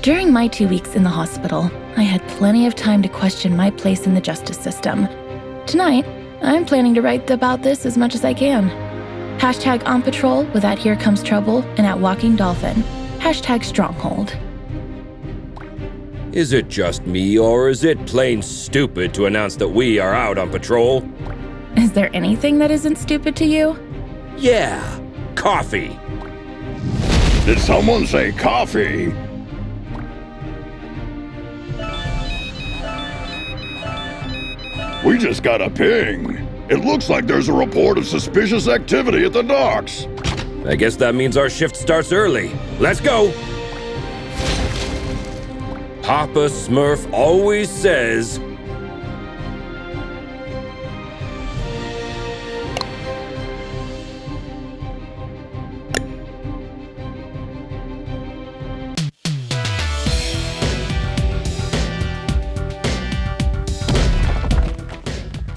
During my 2 weeks in the hospital, I had plenty of time to question my place in the justice system. Tonight, I'm planning to write about this as much as I can. Hashtag on patrol with at Here Comes Trouble and at Walking Dolphin. Hashtag Stronghold. Is it just me, or is it plain stupid to announce that we are out on patrol? Is there anything that isn't stupid to you? Yeah, coffee. Did someone say coffee? We just got a ping. It looks like there's a report of suspicious activity at the docks. I guess that means our shift starts early. Let's go! Papa Smurf always says,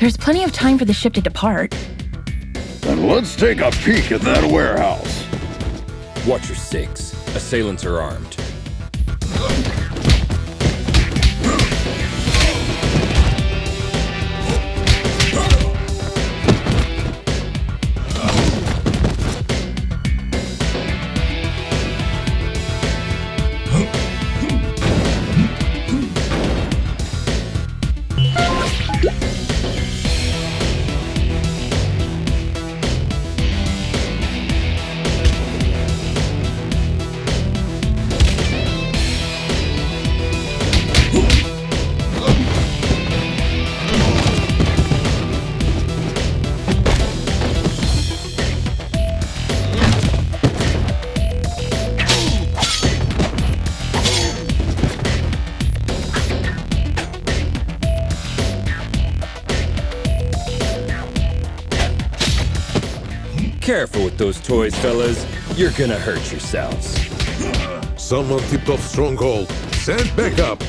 There's plenty of time for the ship to depart. Then let's take a peek at that warehouse. watch your six. Assailants are armed. Careful with those toys, fellas. You're gonna hurt yourselves. Someone tipped off Stronghold. Send backup.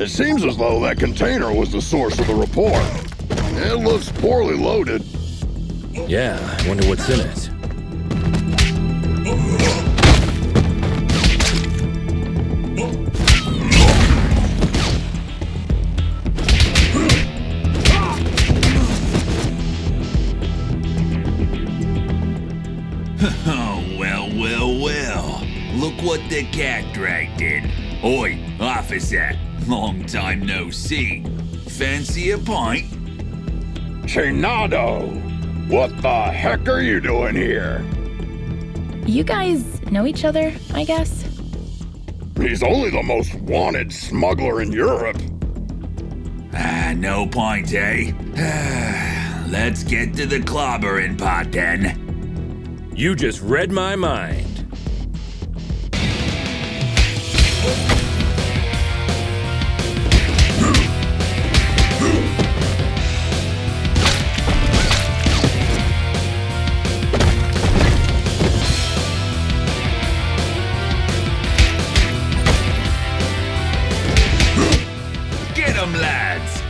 It seems as though that container was the source of the report. It looks poorly loaded. Yeah, I wonder what's in it. Oh, well. Look what the cat dragged in. Oi, officer. Long time no see. Fancy a pint? Chinado! What the heck are you doing here? You guys know each other, I guess? He's only the most wanted smuggler in Europe. No point, eh? Let's get to the clobbering pot then. You just read my mind. Get 'em, lads!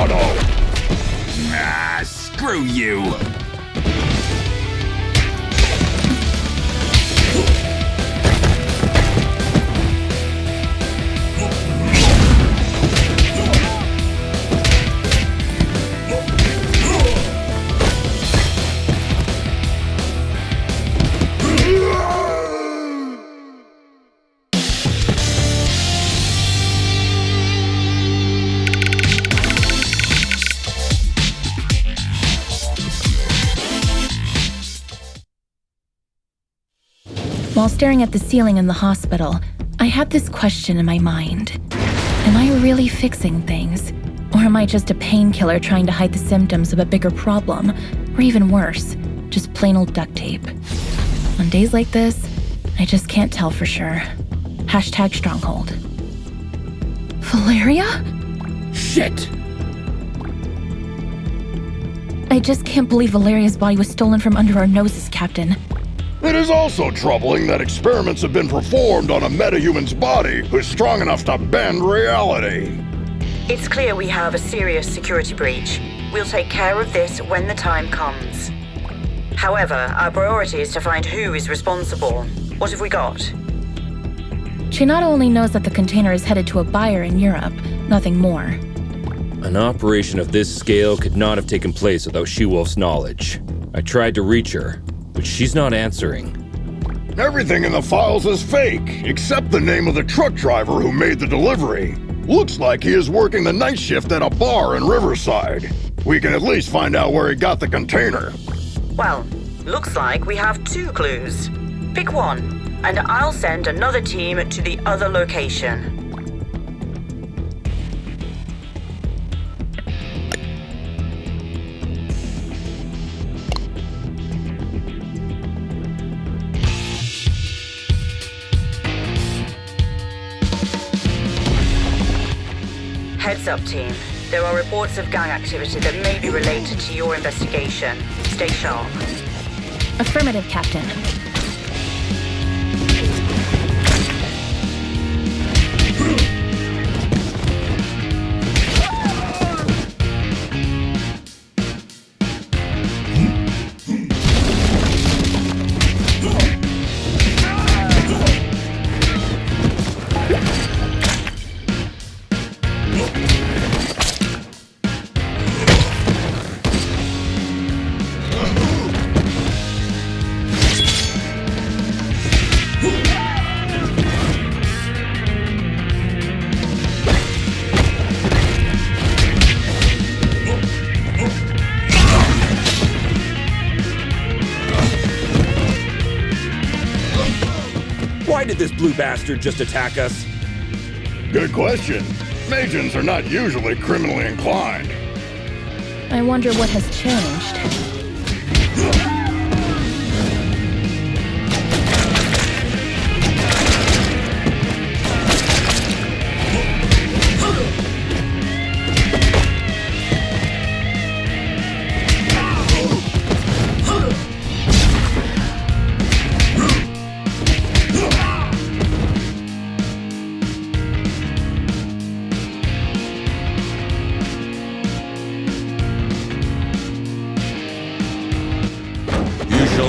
auto! Ah, screw you! While staring at the ceiling in the hospital, I had this question in my mind. Am I really fixing things? Or am I just a painkiller trying to hide the symptoms of a bigger problem? Or even worse, just plain old duct tape? On days like this, I just can't tell for sure. Hashtag Stronghold. Valeria? Shit! I just can't believe Valeria's body was stolen from under our noses, Captain. It is also troubling that experiments have been performed on a metahuman's body who's strong enough to bend reality. It's clear we have a serious security breach. We'll take care of this when the time comes. However, our priority is to find who is responsible. What have we got? She not only knows that the container is headed to a buyer in Europe, nothing more. An operation of this scale could not have taken place without She-Wolf's knowledge. I tried to reach her, but she's not answering. Everything in the files is fake, except the name of the truck driver who made the delivery. Looks like he is working the night shift at a bar in Riverside. We can at least find out where he got the container. Well, looks like we have 2 clues. Pick one, and I'll send another team to the other location. Heads up, team. There are reports of gang activity that may be related to your investigation. Stay sharp. Affirmative, Captain. Why did this blue bastard just attack us? Good question. Magians are not usually criminally inclined. I wonder what has changed.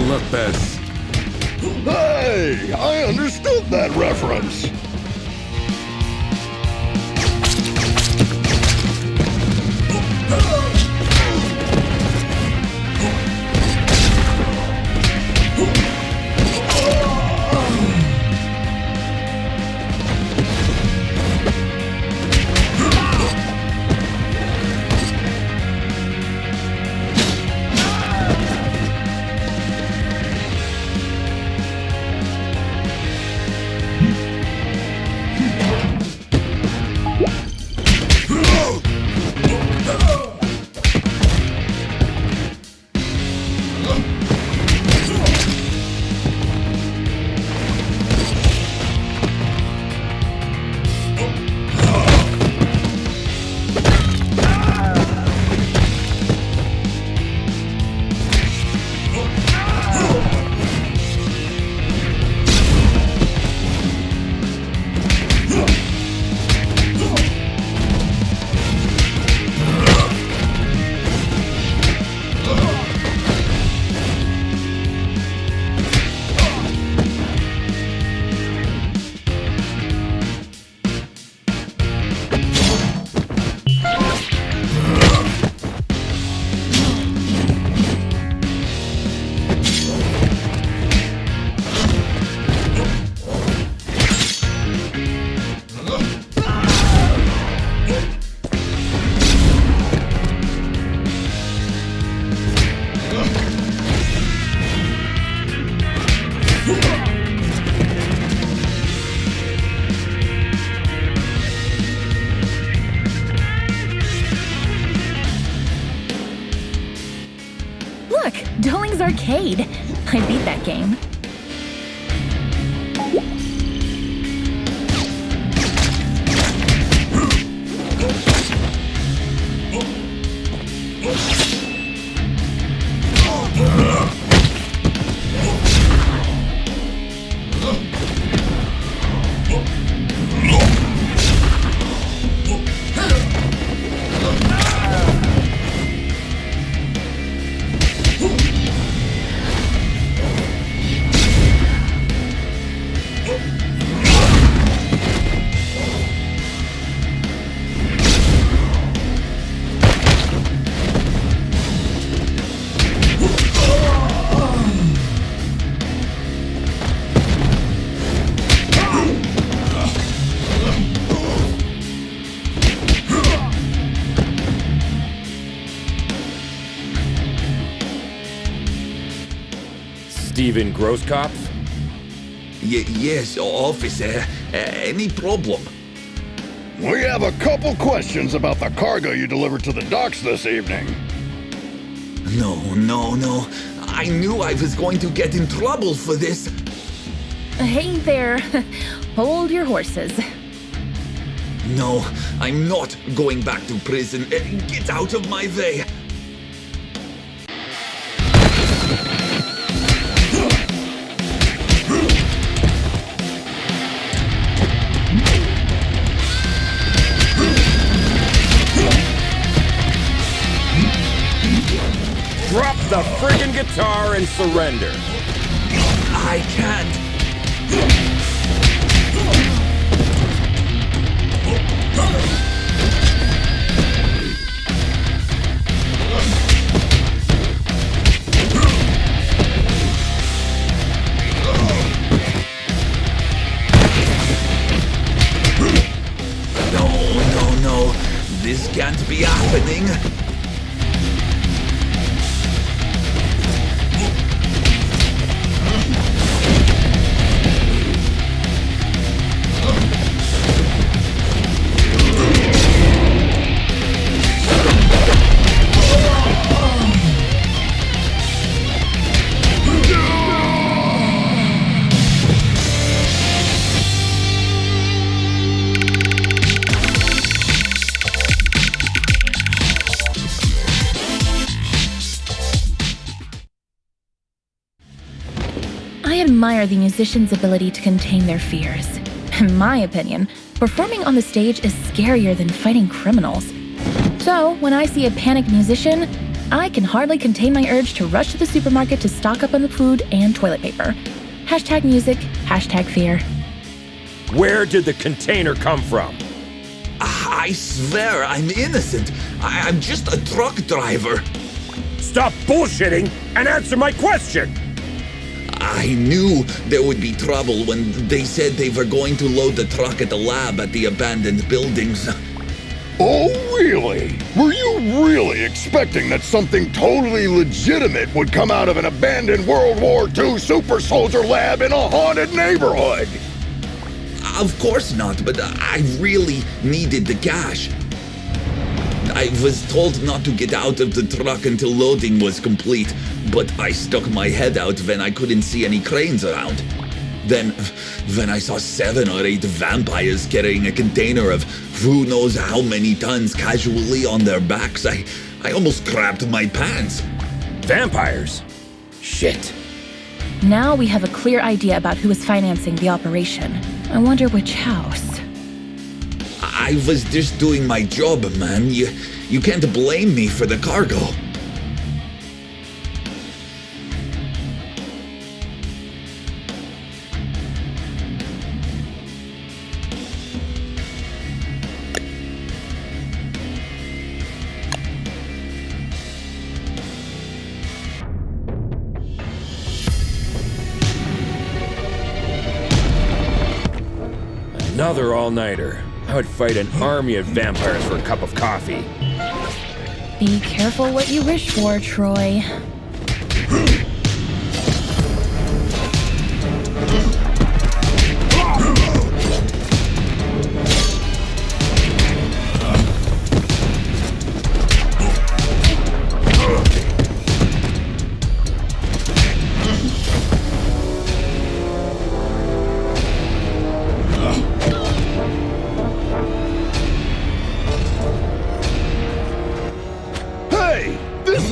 Not pass. Hey, I understood that reference. arcade. I beat that game. Steven Grosskopf? Yes, officer. Any problem? We have a couple questions about the cargo you delivered to the docks this evening. No. I knew I was going to get in trouble for this. Hey there. Hold your horses. No, I'm not going back to prison. Get out of my way. Drop the friggin' guitar and surrender. I can't. No. This can't be happening. I admire the musician's ability to contain their fears. In my opinion, performing on the stage is scarier than fighting criminals. So, when I see a panicked musician, I can hardly contain my urge to rush to the supermarket to stock up on the food and toilet paper. #music, #fear. Where did the container come from? I swear I'm innocent. I'm just a truck driver. Stop bullshitting and answer my question! I knew there would be trouble when they said they were going to load the truck at the lab at the abandoned buildings. Oh, really? Were you really expecting that something totally legitimate would come out of an abandoned World War II super soldier lab in a haunted neighborhood? Of course not, but I really needed the cash. I was told not to get out of the truck until loading was complete, but I stuck my head out when I couldn't see any cranes around. Then, when I saw 7 or 8 vampires carrying a container of who knows how many tons casually on their backs, I almost crapped my pants. Vampires? Shit. Now we have a clear idea about who is financing the operation. I wonder which house. I was just doing my job, man. You can't blame me for the cargo. Another all-nighter. I would fight an army of vampires for a cup of coffee. Be careful what you wish for, Troy.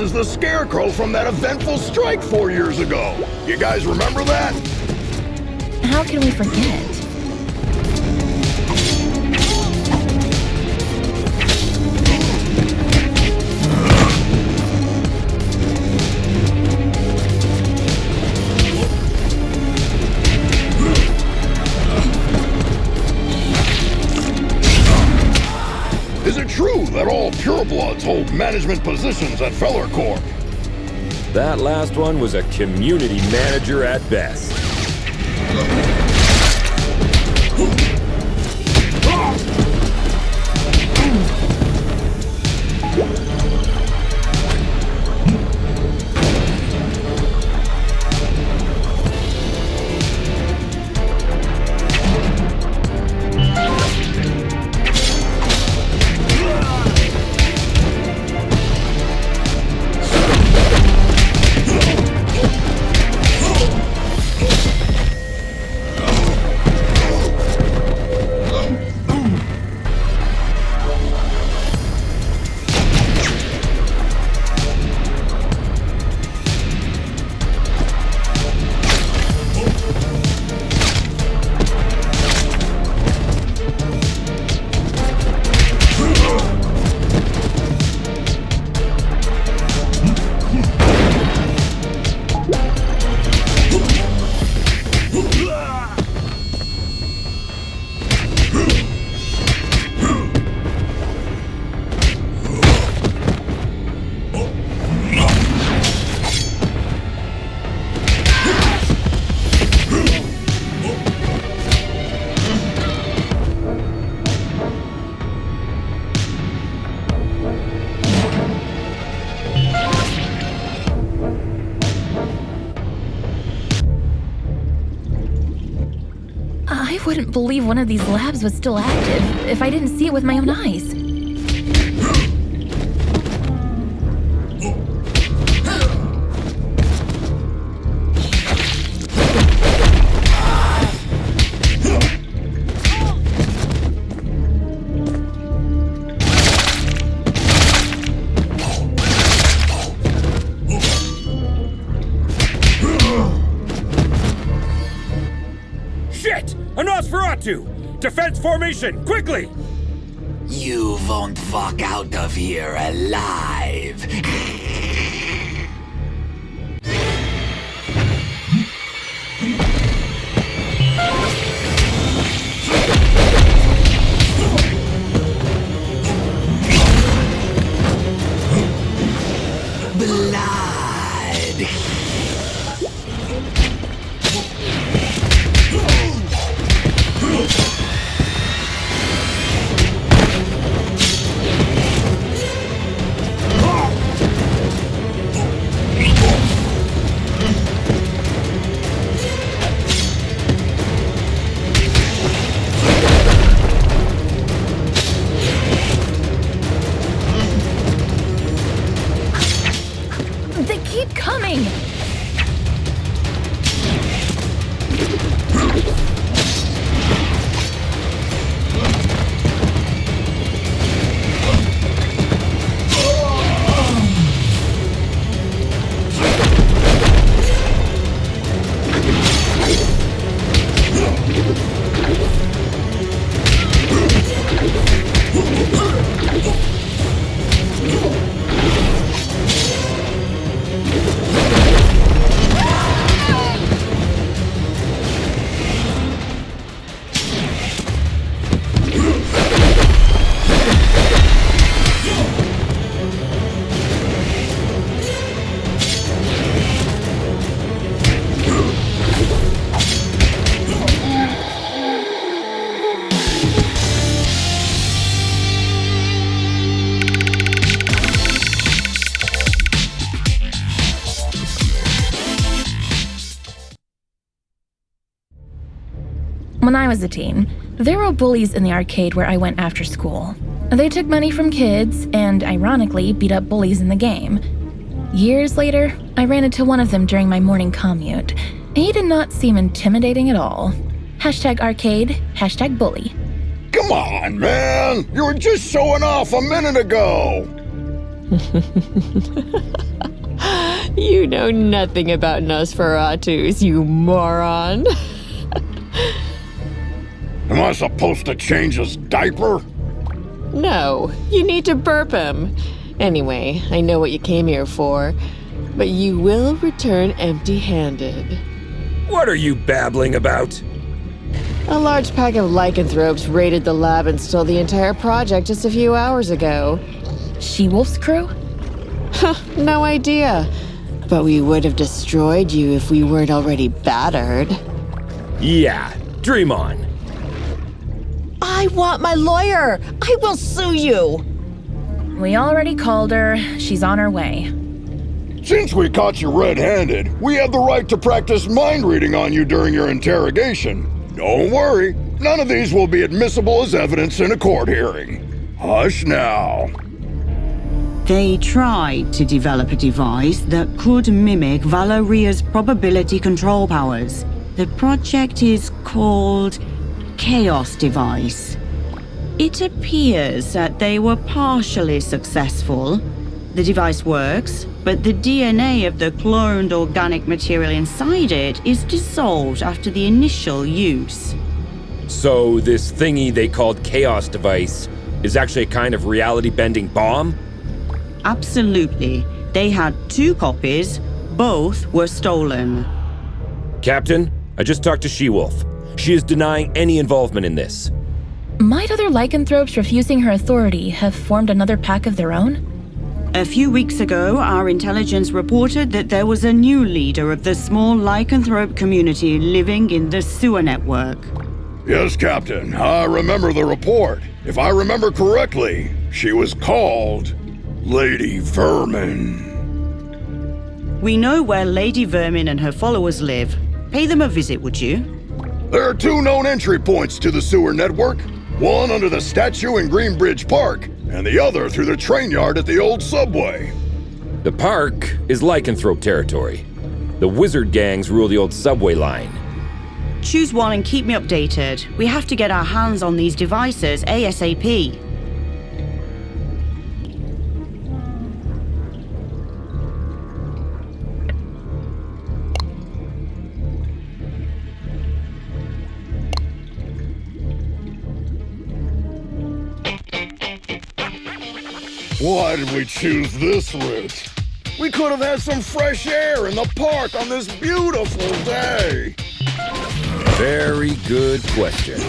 is the Scarecrow from that eventful strike 4 years ago. You guys remember that? How can we forget? Is it true that all purebloods hold management positions at Feller Corp? That last one was a community manager at best. I wouldn't believe one of these labs was still active if I didn't see it with my own eyes. Shit! A Nosferatu! Defense formation, quickly! You won't walk out of here alive. Blood. They keep coming! When I was a teen, there were bullies in the arcade where I went after school. They took money from kids and, ironically, beat up bullies in the game. Years later, I ran into one of them during my morning commute. He did not seem intimidating at all. #arcade, #bully. Come on, man! You were just showing off a minute ago! You know nothing about Nosferatus, you moron. Am I supposed to change his diaper? No, you need to burp him. Anyway, I know what you came here for, but you will return empty-handed. What are you babbling about? A large pack of lycanthropes raided the lab and stole the entire project just a few hours ago. She-Wolf's crew? No idea. But we would have destroyed you if we weren't already battered. Yeah, dream on. I want my lawyer! I will sue you! We already called her. She's on her way. Since we caught you red-handed, we have the right to practice mind reading on you during your interrogation. Don't worry, none of these will be admissible as evidence in a court hearing. Hush now. They tried to develop a device that could mimic Valeria's probability control powers. The project is called Chaos Device. It appears that they were partially successful. The device works, but the DNA of the cloned organic material inside it is dissolved after the initial use. So this thingy they called Chaos Device is actually a kind of reality-bending bomb? Absolutely. They had 2 copies. Both were stolen. Captain, I just talked to She-Wolf. She is denying any involvement in this. Might other lycanthropes refusing her authority have formed another pack of their own? A few weeks ago, our intelligence reported that there was a new leader of the small lycanthrope community living in the sewer network. Yes, Captain, I remember the report. If I remember correctly, she was called Lady Vermin. We know where Lady Vermin and her followers live. Pay them a visit, would you? There are 2 known entry points to the sewer network. One under the statue in Greenbridge Park, and the other through the train yard at the old subway. The park is lycanthrope territory. The wizard gangs rule the old subway line. Choose one and keep me updated. We have to get our hands on these devices ASAP. Why did we choose this route? We could have had some fresh air in the park on this beautiful day. Very good question.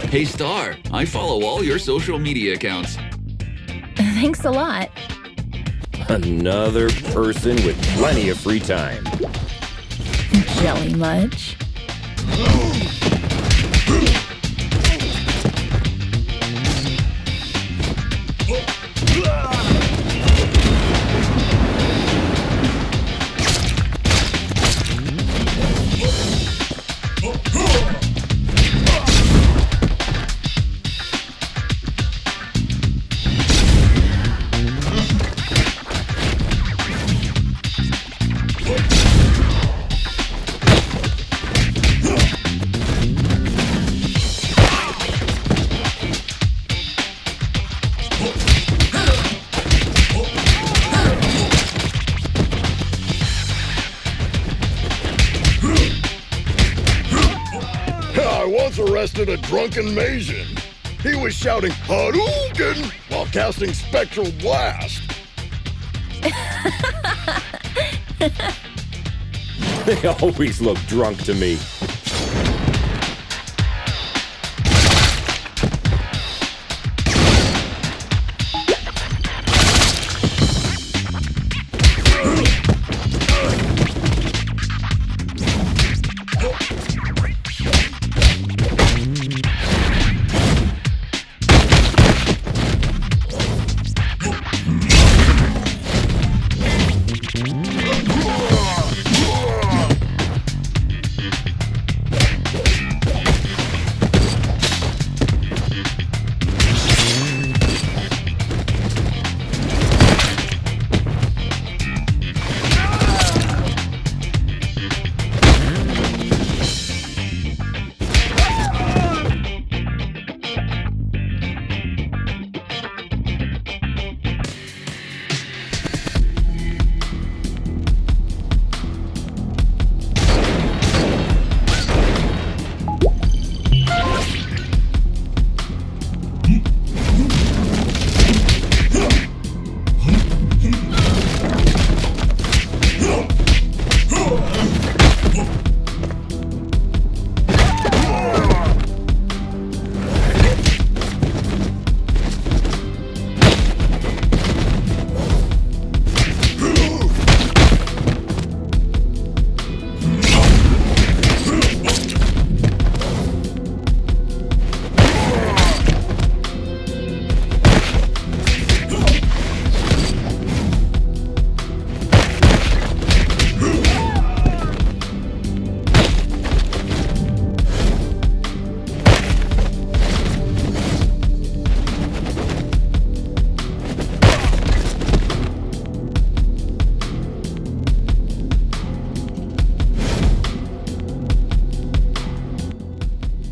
Hey Star, I follow all your social media accounts. Thanks a lot. Another person with plenty of free time. Jelly much? cops arrested a drunken Maysian. He was shouting Hadouken while casting Spectral Blast. They always look drunk to me.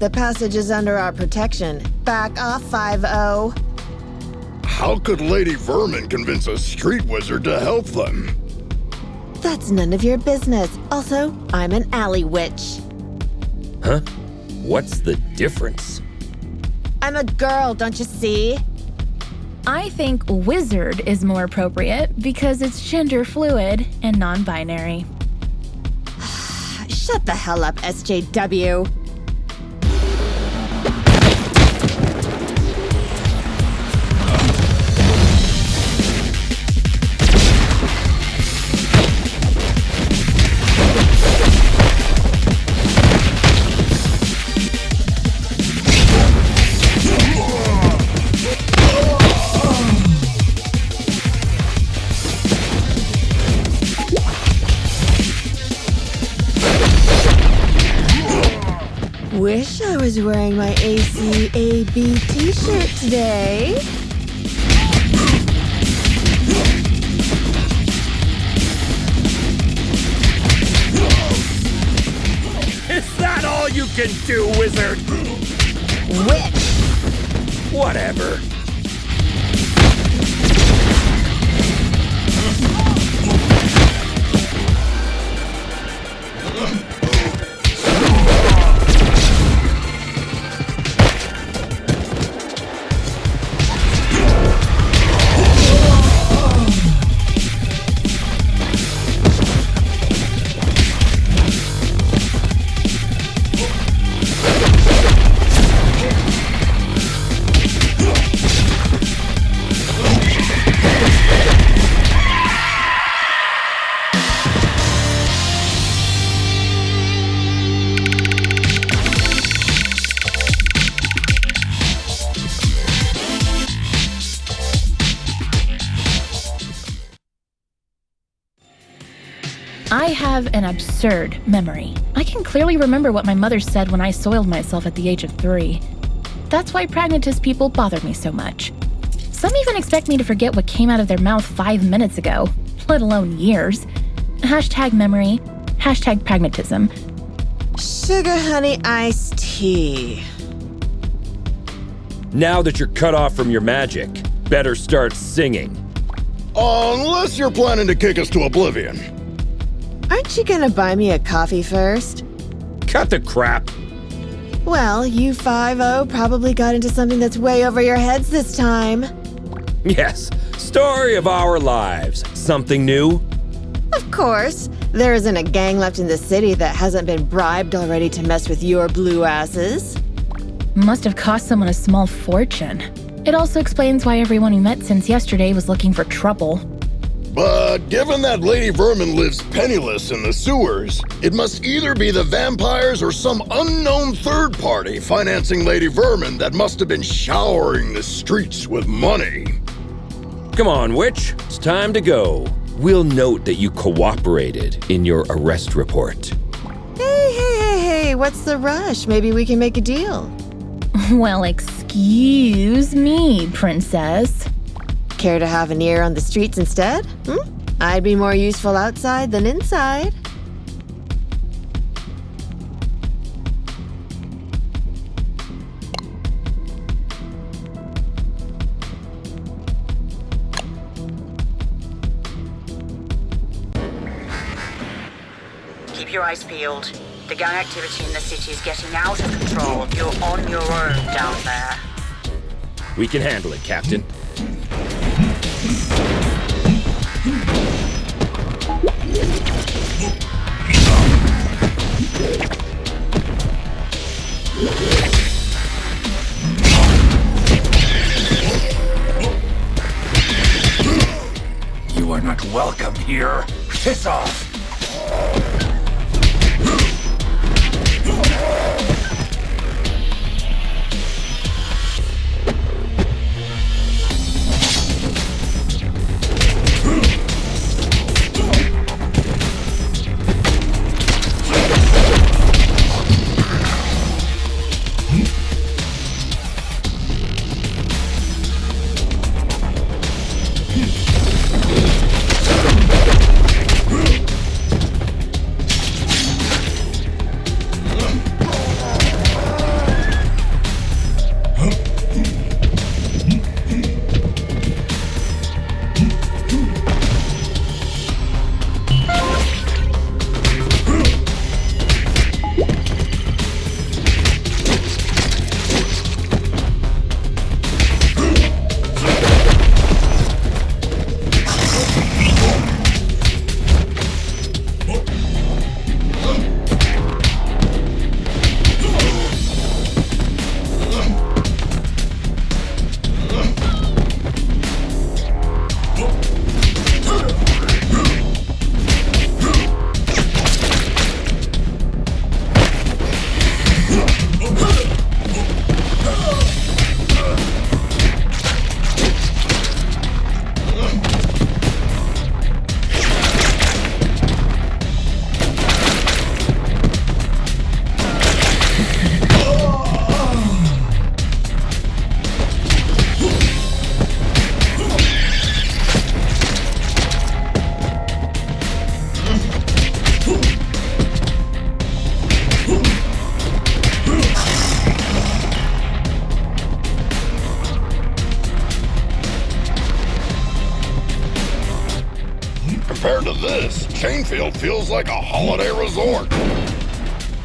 The passage is under our protection. Back off, 5-0. How could Lady Vermin convince a street wizard to help them? That's none of your business. Also, I'm an alley witch. Huh? What's the difference? I'm a girl, don't you see? I think wizard is more appropriate because it's gender fluid and non-binary. Shut the hell up, SJW. Wish I was wearing my ACAB t-shirt today. Is that all you can do, wizard? Witch! Whatever. I have an absurd memory. I can clearly remember what my mother said when I soiled myself at the age of 3. That's why pragmatist people bother me so much. Some even expect me to forget what came out of their mouth 5 minutes ago, let alone years. #memory, #pragmatism. Sugar honey iced tea. Now that you're cut off from your magic, better start singing. Unless you're planning to kick us to oblivion. Aren't you gonna buy me a coffee first? Cut the crap. Well, you 5-0 probably got into something that's way over your heads this time. Yes, story of our lives. Something new? Of course. There isn't a gang left in the city that hasn't been bribed already to mess with your blue asses. Must have cost someone a small fortune. It also explains why everyone we met since yesterday was looking for trouble. But given that Lady Vermin lives penniless in the sewers, it must either be the vampires or some unknown third party financing Lady Vermin that must have been showering the streets with money. Come on, witch. It's time to go. We'll note that you cooperated in your arrest report. Hey, what's the rush? Maybe we can make a deal. Well, excuse me, princess. Care to have an ear on the streets instead? I'd be more useful outside than inside. Keep your eyes peeled. The gang activity in the city is getting out of control. You're on your own down there. We can handle it, Captain. You are not welcome here. Piss off! Compared to this, Chainfield feels like a holiday resort.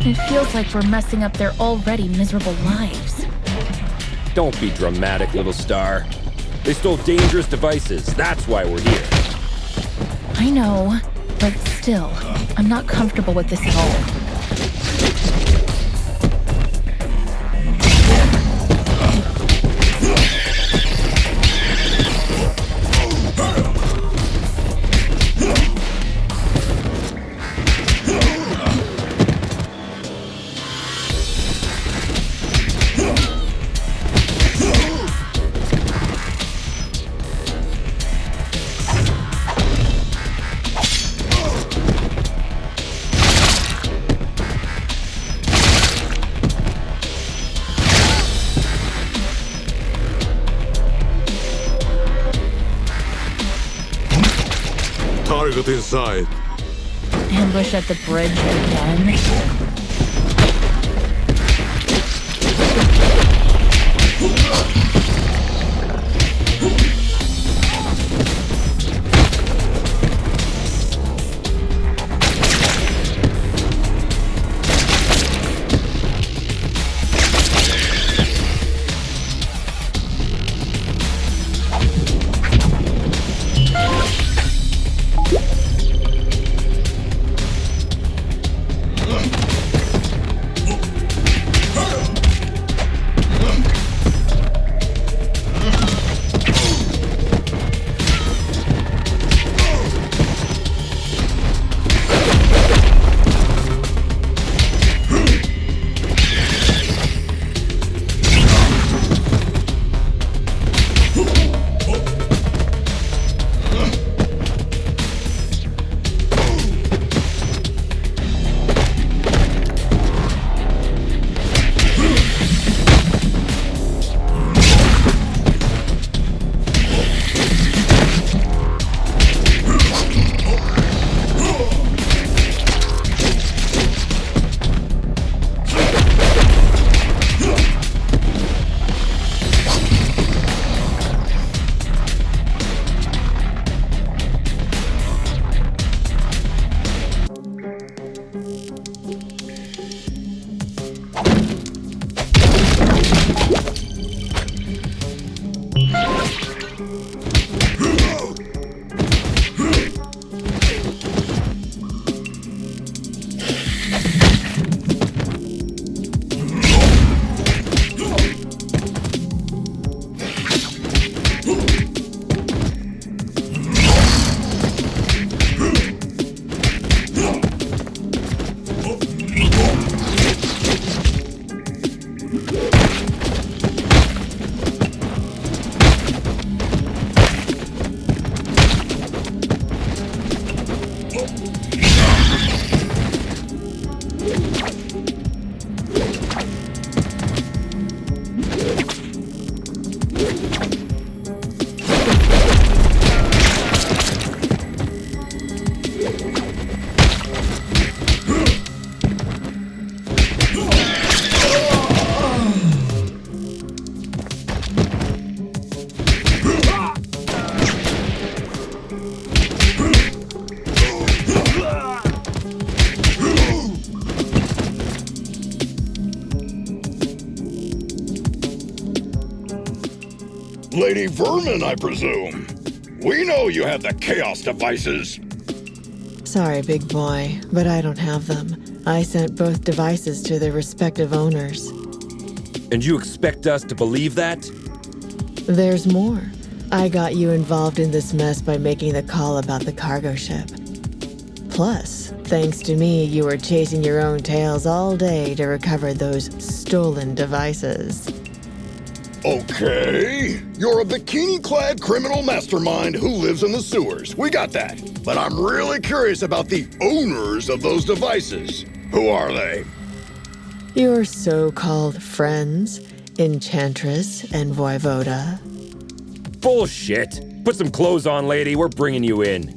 It feels like we're messing up their already miserable lives. Don't be dramatic, little star. They stole dangerous devices. That's why we're here. I know, but still, I'm not comfortable with this at all. Target inside. Ambush at the bridge again. Lady Vermin, I presume. We know you have the Chaos devices. Sorry, big boy, but I don't have them. I sent both devices to their respective owners. And you expect us to believe that? There's more. I got you involved in this mess by making the call about the cargo ship. Plus, thanks to me, you were chasing your own tails all day to recover those stolen devices. Okay, you're a bikini-clad criminal mastermind who lives in the sewers. We got that. But I'm really curious about the owners of those devices. Who are they? Your so-called friends, Enchantress and Voivoda. Bullshit! Put some clothes on, lady. We're bringing you in.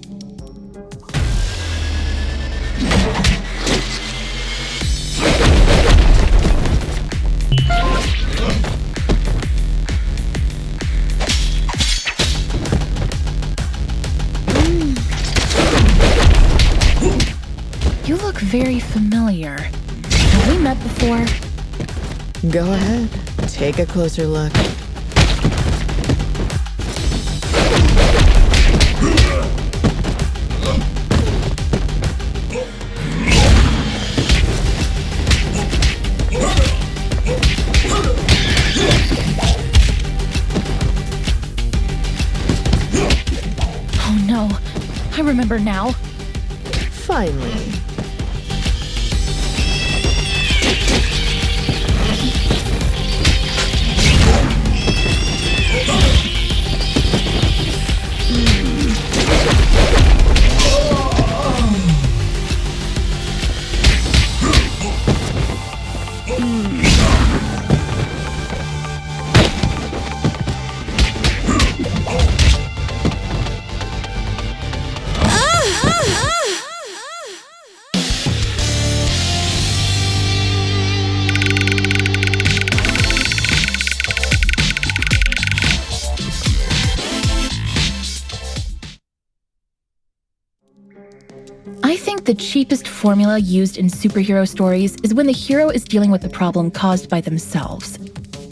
You look very familiar. Have we met before? Go ahead, take a closer look. Oh no, I remember now. Finally. I think the cheapest formula used in superhero stories is when the hero is dealing with a problem caused by themselves.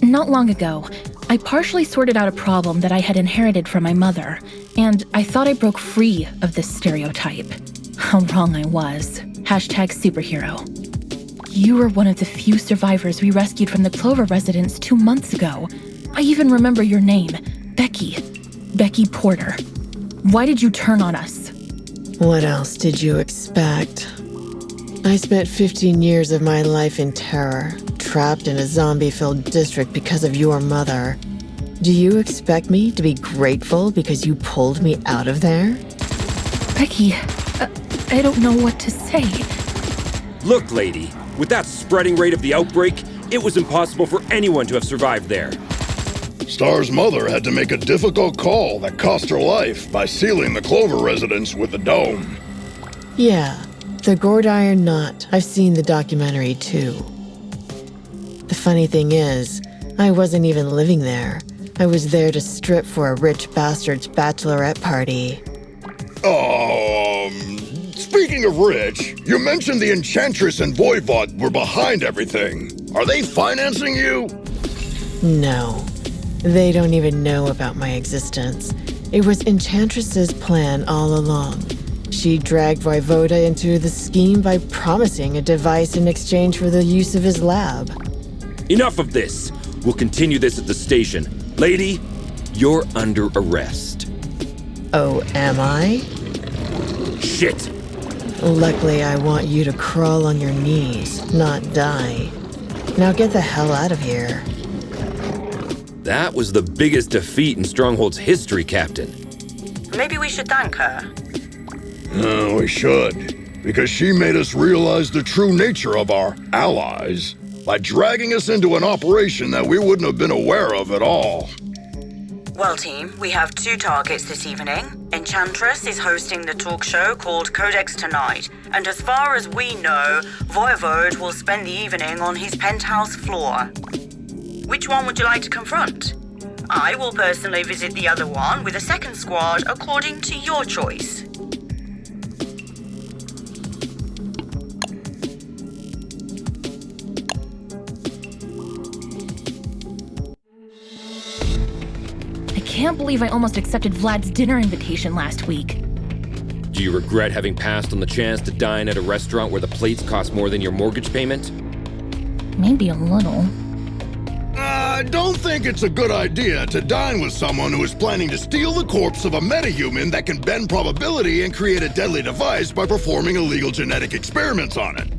Not long ago, I partially sorted out a problem that I had inherited from my mother, and I thought I broke free of this stereotype. How wrong I was. #superhero. You were one of the few survivors we rescued from the Clover residence 2 months ago. I even remember your name, Becky. Becky Porter. Why did you turn on us? What else did you expect? I spent 15 years of my life in terror, trapped in a zombie-filled district because of your mother. Do you expect me to be grateful because you pulled me out of there? Becky, I don't know what to say. Look, lady, with that spreading rate of the outbreak, it was impossible for anyone to have survived there. Star's mother had to make a difficult call that cost her life by sealing the Clover residence with a dome. Yeah, the Gordiron Knot. I've seen the documentary too. The funny thing is, I wasn't even living there. I was there to strip for a rich bastard's bachelorette party. Speaking of rich, you mentioned the Enchantress and Voivod were behind everything. Are they financing you? No. They don't even know about my existence. It was Enchantress's plan all along. She dragged Voivoda into the scheme by promising a device in exchange for the use of his lab. Enough of this. We'll continue this at the station. Lady, you're under arrest. Oh, am I? Shit! Luckily, I want you to crawl on your knees, not die. Now get the hell out of here. That was the biggest defeat in Stronghold's history, Captain. Maybe we should thank her. We should. Because she made us realize the true nature of our allies by dragging us into an operation that we wouldn't have been aware of at all. Well, team, we have 2 targets this evening. Enchantress is hosting the talk show called Codex Tonight, and as far as we know, Voivod will spend the evening on his penthouse floor. Which one would you like to confront? I will personally visit the other one with a second squad according to your choice. I can't believe I almost accepted Vlad's dinner invitation last week. Do you regret having passed on the chance to dine at a restaurant where the plates cost more than your mortgage payment? Maybe a little. I don't think it's a good idea to dine with someone who is planning to steal the corpse of a metahuman that can bend probability and create a deadly device by performing illegal genetic experiments on it.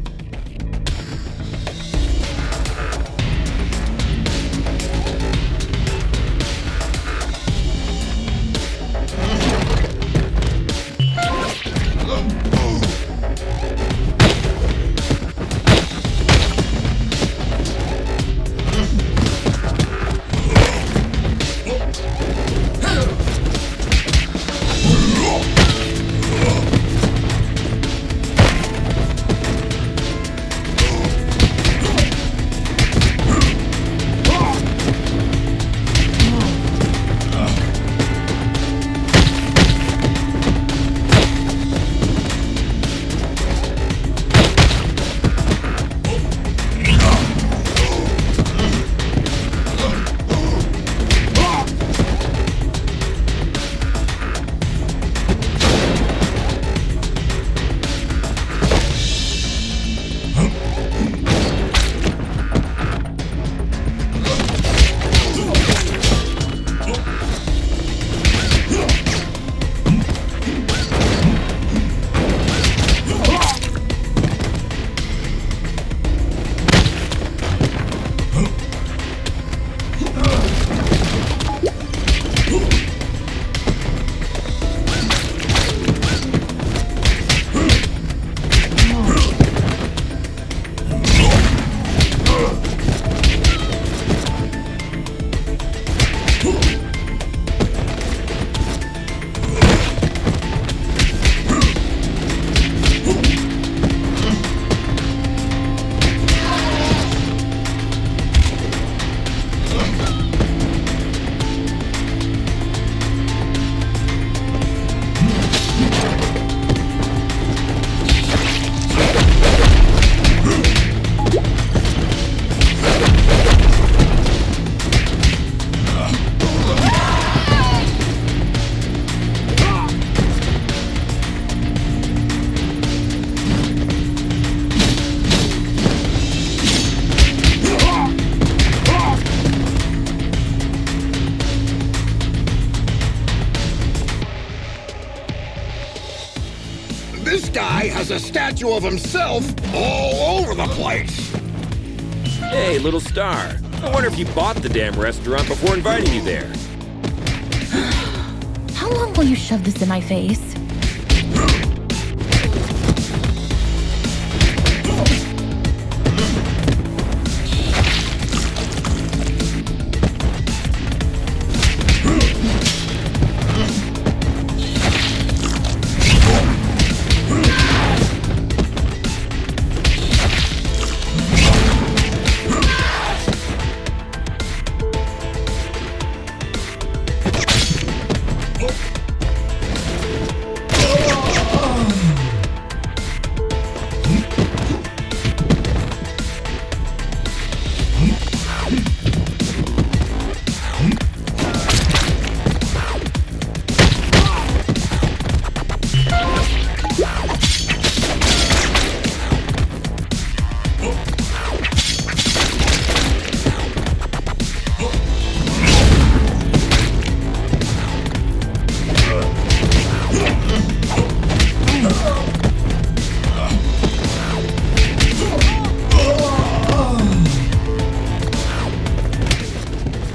This guy has a statue of himself all over the place. Hey, little star. I wonder if you bought the damn restaurant before inviting you there. How long will you shove this in my face?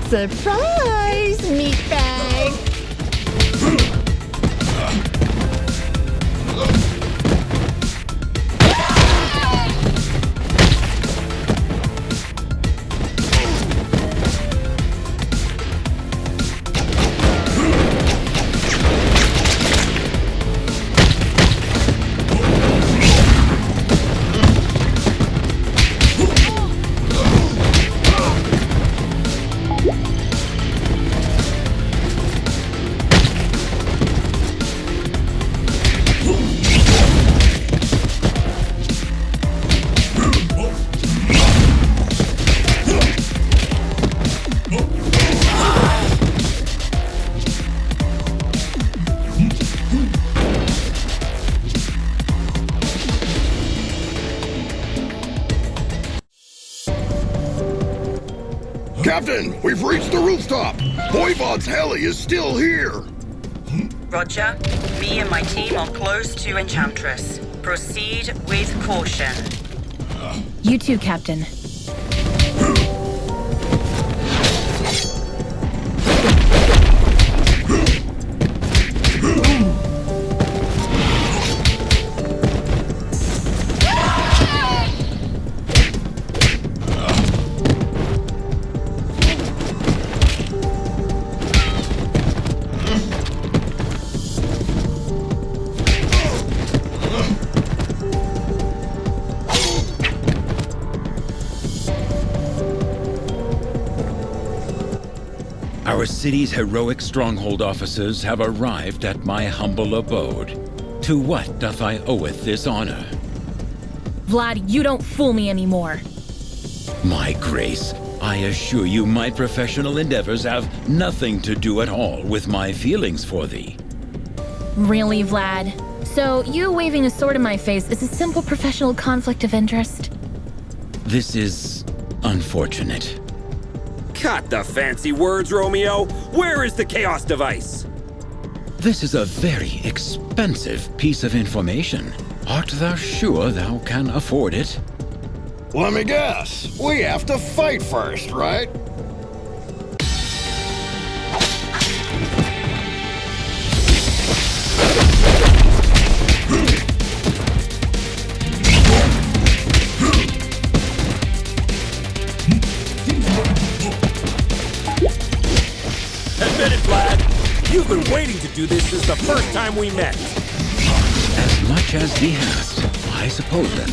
Surprise, meatbag! Captain, we've reached the rooftop. Voivod's heli is still here. Roger. Me and my team are close to Enchantress. Proceed with caution. You too, Captain. Our city's heroic stronghold officers have arrived at my humble abode. To what doth I oweth this honor? Vlad, you don't fool me anymore. My grace, I assure you my professional endeavors have nothing to do at all with my feelings for thee. Really, Vlad? So you waving a sword in my face is a simple professional conflict of interest? This is unfortunate. Cut the fancy words, Romeo. Where is the Chaos device? This is a very expensive piece of information. Art thou sure thou can afford it? Let me guess. We have to fight first, right? Admit it, Vlad. You've been waiting to do this since the first time we met. As much as thee hast, I supposeth.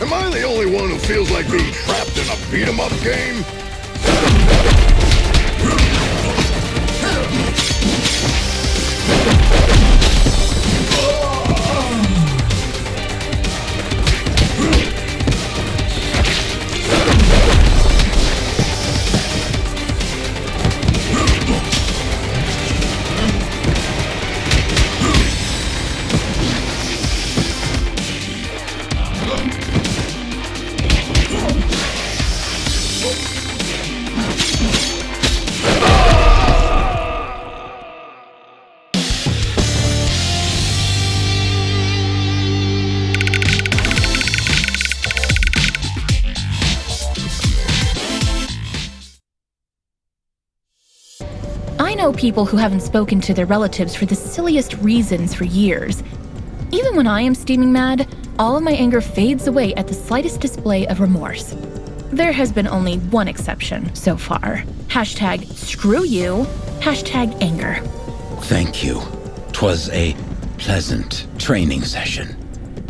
Am I the only one who feels like being trapped in a beat-em-up game? I know people who haven't spoken to their relatives for the silliest reasons for years. Even when I am steaming mad, all of my anger fades away at the slightest display of remorse. There has been only one exception so far. Hashtag screw you, hashtag anger. Thank you. 'Twas a pleasant training session.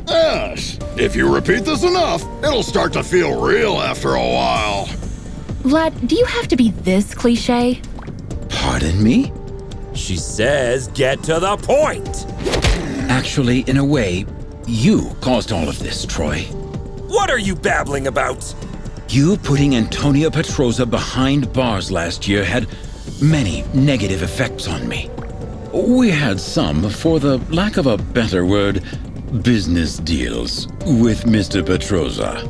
Yes. If you repeat this enough, it'll start to feel real after a while. Vlad, do you have to be this cliche? Pardon me? She says get to the point. Actually, in a way, you caused all of this, Troy. What are you babbling about? You putting Antonia Petroza behind bars last year had many negative effects on me. We had some, for the lack of a better word, business deals with Mr. Petroza.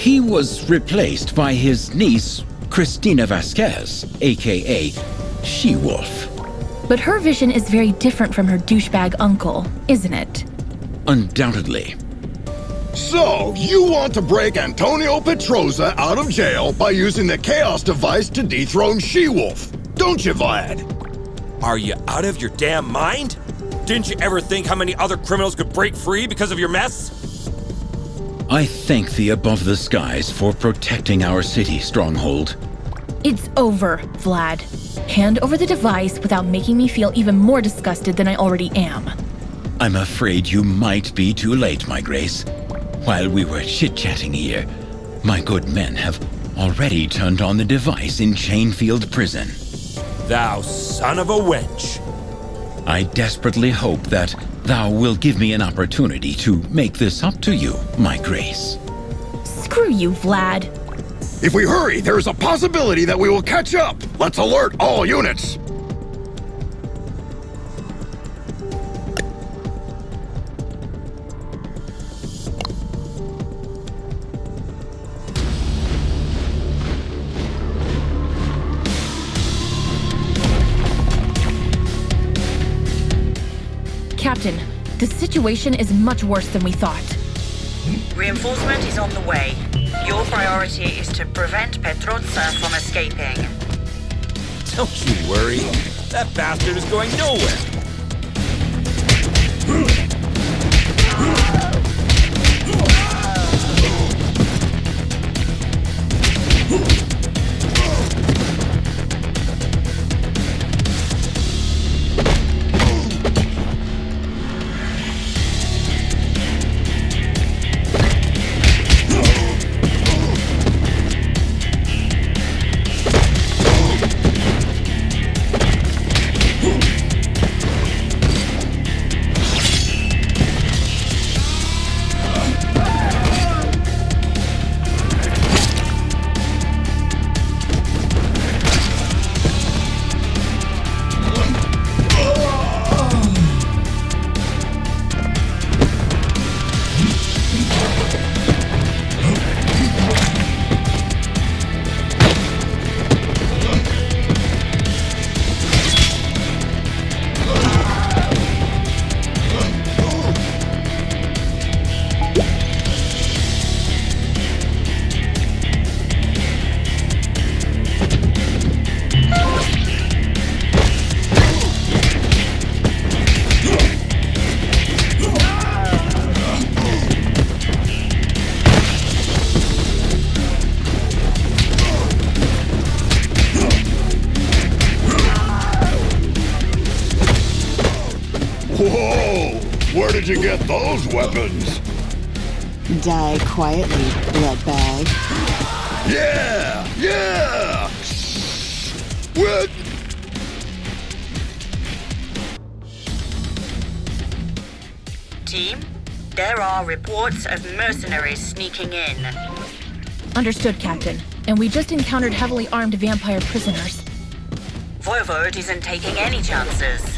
He was replaced by his niece, Cristina Vasquez, aka She-Wolf. But her vision is very different from her douchebag uncle, isn't it? Undoubtedly. So, you want to break Antonio Petroza out of jail by using the Chaos device to dethrone She-Wolf, don't you, Vlad? Are you out of your damn mind? Didn't you ever think how many other criminals could break free because of your mess? I thank the above the skies for protecting our city, Stronghold. It's over, Vlad. Hand over the device without making me feel even more disgusted than I already am. I'm afraid you might be too late, my grace. While we were chit-chatting here, my good men have already turned on the device in Chainfield Prison. Thou son of a wench. I desperately hope that thou wilt give me an opportunity to make this up to you, my grace. Screw you, Vlad. If we hurry, there is a possibility that we will catch up. Let's alert all units. Captain, the situation is much worse than we thought. Reinforcement is on the way. Your priority is to prevent Petrozza from escaping. Don't you worry. That bastard is going nowhere. Whoa! Where did you get those weapons? Die quietly, bloodbag. Yeah! Yeah! What? Team, there are reports of mercenaries sneaking in. Understood, Captain. And we just encountered heavily armed vampire prisoners. Voivode isn't taking any chances.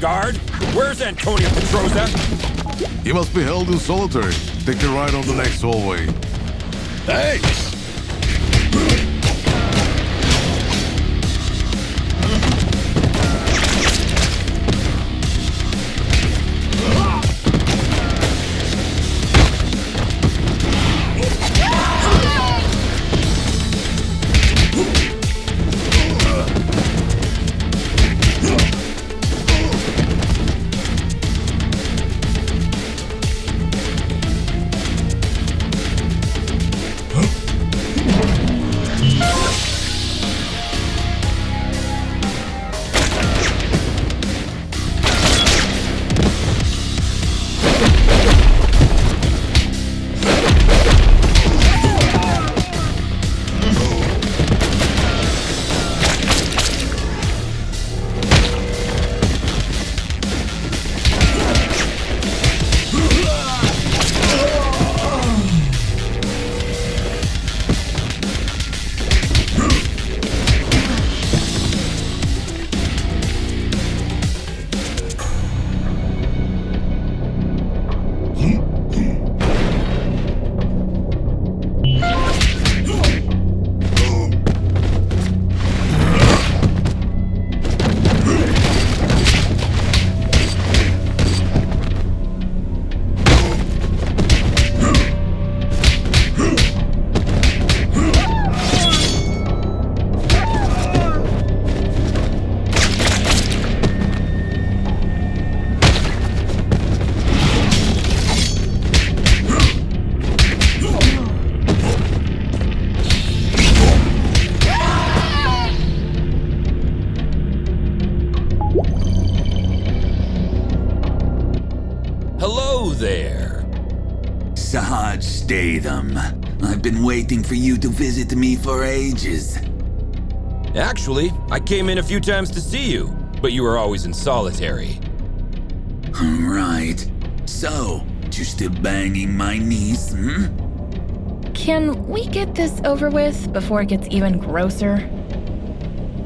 Guard, where's Antonio Petroza? He must be held in solitary. Take a ride on the next hallway. Thanks! Hello there. Sahaj Statham. I've been waiting for you to visit me for ages. Actually, I came in a few times to see you, but you were always in solitary. Right. So, you still banging my niece, hmm? Can we get this over with before it gets even grosser?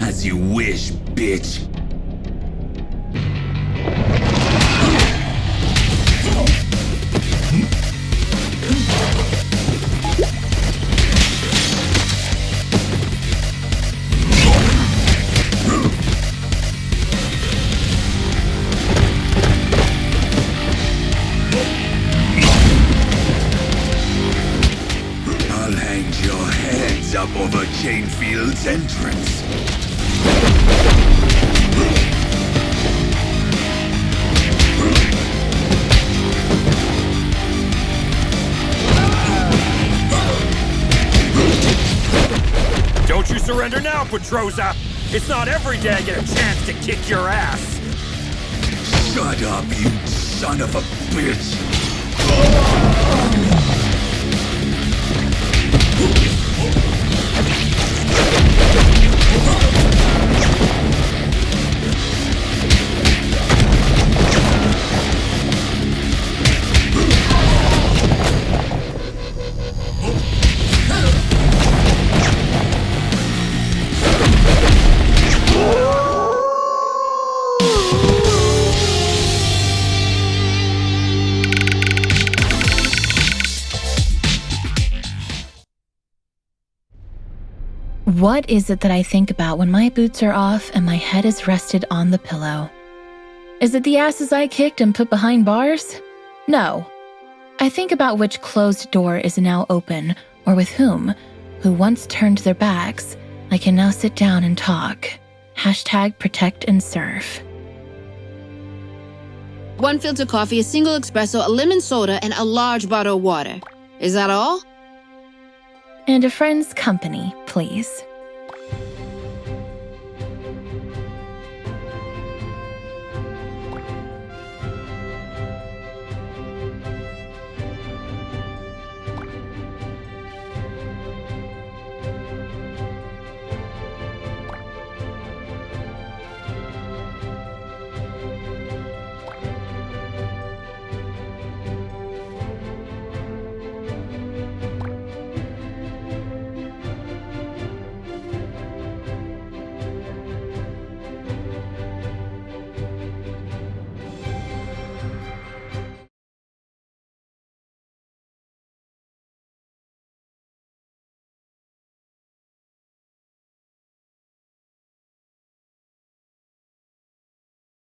As you wish, bitch. I'll hang your heads up over Chainfield's entrance. Don't you surrender now, Petrosa! It's not every day I get a chance to kick your ass! Shut up, you son of a bitch! What is it that I think about when my boots are off and my head is rested on the pillow? Is it the asses I kicked and put behind bars? No. I think about which closed door is now open, or with whom, who once turned their backs, I can now sit down and talk. Hashtag protect and serve. 1 filter coffee, a single espresso, a lemon soda, and a large bottle of water. Is that all? And a friend's company, please.